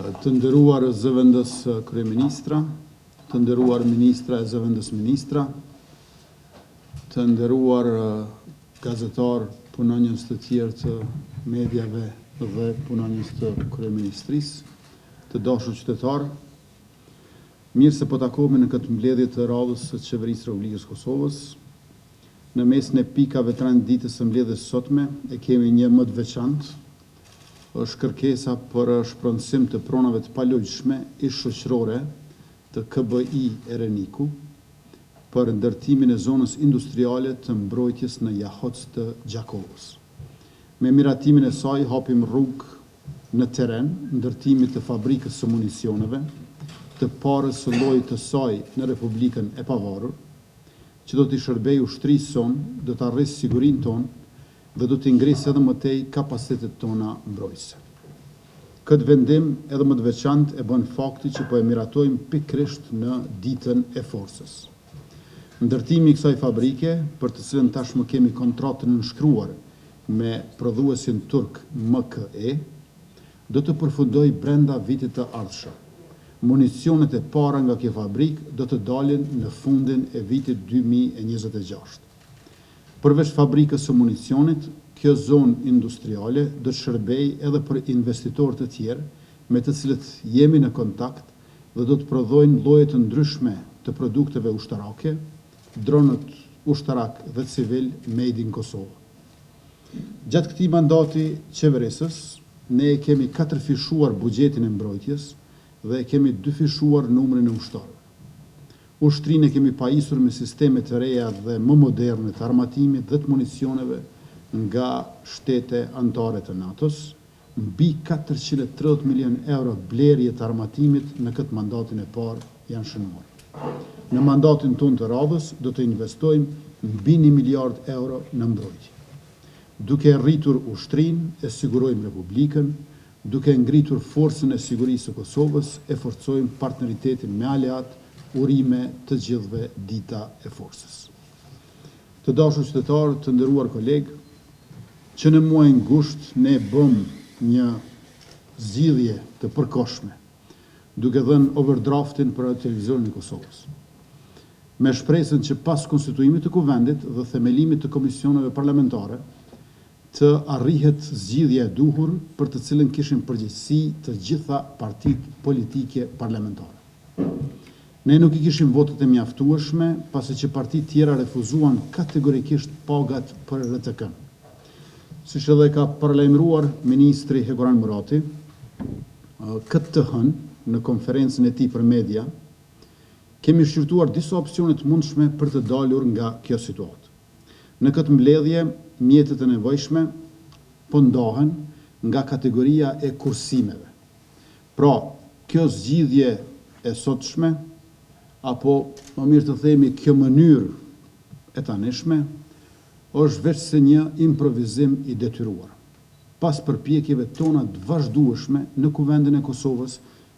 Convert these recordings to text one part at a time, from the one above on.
Të nderuar zëvendës kryeministra, të nderuar ministra e zëvendës ministra, të nderuar gazetar, punonjës të tjerë të medjave dhe punonjës të kryeministrisë, të dashur qytetarë, mirë se po takohemi në këtë mbledhje të radhës së Qeverisë Republikës Kosovës. Në mesin e pikave të ditës së mbledhjes sotme e kemi një më të veçantë, është kërkesa për shpronësim të pronave të palojshme ish shoqërore të KBI Ereniku për ndërtimin e zonës industriale të mbrojtjes në Jahoc të Gjakovës. Me miratimin e saj hapim rrugë në teren ndërtimit të fabrikës së municioneve, të parës së llojit të saj në Republikën e Pavarur, që do t'i shërbejë ushtrisë sonë, do t'a rrisë sigurinë tonë dhe do t'i ngrisë edhe më tej kapacitetet tona mbrojtëse. Këtë vendim edhe më të veçantë e bën fakti që po e miratojmë pikërisht në ditën e forcës. Ndërtimi i kësaj fabrike, për të cilën tashmë kemi kontratën nënshkruar me prodhuesin turk MKE, do të përfundojë brenda vitit të ardhshëm. Municionet e para nga kjo fabrikë do të dalin në fundin e vitit 2026. Përveç fabrikës së municionit, kjo zonë industriale do të shërbejë edhe për investitorë të tjerë me të cilët jemi në kontakt dhe do të prodhojnë lloje të ndryshme të produkteve ushtarake, dronët ushtarak dhe civil made in Kosovë. Gjatë këtij mandati qeverisës, ne kemi 4 fishuar buxhetin e mbrojtjes dhe kemi 2 fishuar numrin e ushtarëve. Ushtrinë e kemi pajisur me sisteme të reja dhe më moderne të armatimit dhe të municioneve nga shtete anëtare të NATO-s, mbi 430 milion euro blerje të armatimit në këtë mandatin e parë janë shënuar. Në mandatin tonë të radhës do të investojmë mbi 1 miliard euro në mbrojtje. Duke rritur ushtrinë, e sigurojmë Republikën, duke ngritur forcën e sigurisë së Kosovës, e forcojmë partneritetin me aleat, urime të gjithëve dita e forcës. Të dashur qytetarë, të nderuar kolegë, që në muajin gusht ne bëm një zgjidhje të përkohshme, duke dhënë overdraftin për televizionin e Kosovës. Me shpresën që pas konstituimit të kuvendit dhe themelimit të komisioneve parlamentare, të arrihet zgjidhja e duhur për të cilën kishin përgjegjësi të gjitha partitë politike parlamentare. Ne nuk i kishim votet e mjaftueshme, pasi që partitë tjera refuzuan kategorikisht pagat për RTK. Siç edhe ka paralajmëruar ministri Hegoran Murati, këtë të hënë në konferencën e tij për media, kemi shqyrtuar disa opsione të mundshme për të dalur nga kjo situatë. Në këtë mbledhje, mjetet e nevojshme po ndahen nga kategoria e kursimeve. Pra, kjo zgjidhje e sotshme, apo më mirë të themi kjo mënyrë e tanishme, është veç se një improvizim i detyruar, pas përpjekjeve tona të vazhdueshme në kuvendin e Kosovës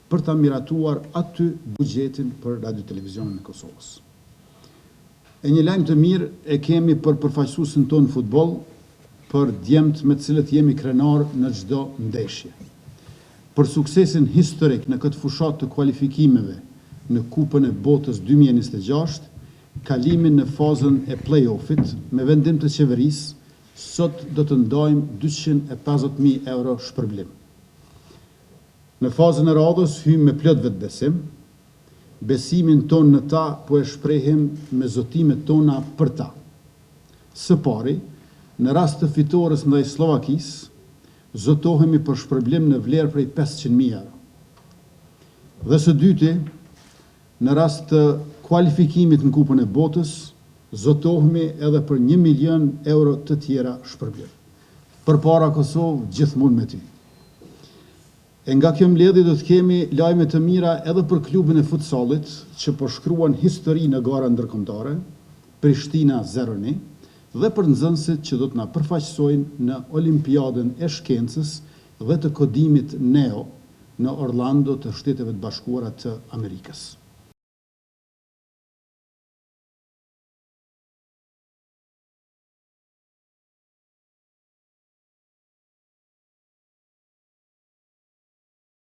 për ta miratuar aty buxhetin për radio-televizionin e Kosovës. E një lajm të mirë e kemi për përfaqësuesin tonë futboll, për djemt me të cilët jemi krenar në çdo ndeshje. Për suksesin historik në këtë fushat të kualifikimeve në Kupën e Botës 2026, kalimin në fazën e play-offit me vendim të qeverisë, sot do të ndajmë 250.000 euro shpërblim. Në fazën e radhës hymë me plot vetbesim, besimin ton në ta po e shprehim me zotimet tona për ta. Së pari, në rast të fitores ndaj Slovakisë, zotohemi për shpërblim në vlerë prej 500.000 euro. Dhe së dyti, në rast të kualifikimit në Kupën e Botës, zotohemi edhe për 1 milion euro të tjera shpërblim. Përpara Kosovë, gjithmonë me ty. E nga kjo mbledhje do të kemi lajme të mira edhe për klubin e futsallit, që po shkruan histori në gara ndërkombëtare, Prishtina 0-1, dhe për nxënësit që do të na përfaqësojnë në Olimpiadën e Shkencës dhe të kodimit NEO në Orlando të Shteteve të Bashkuara të Amerikës.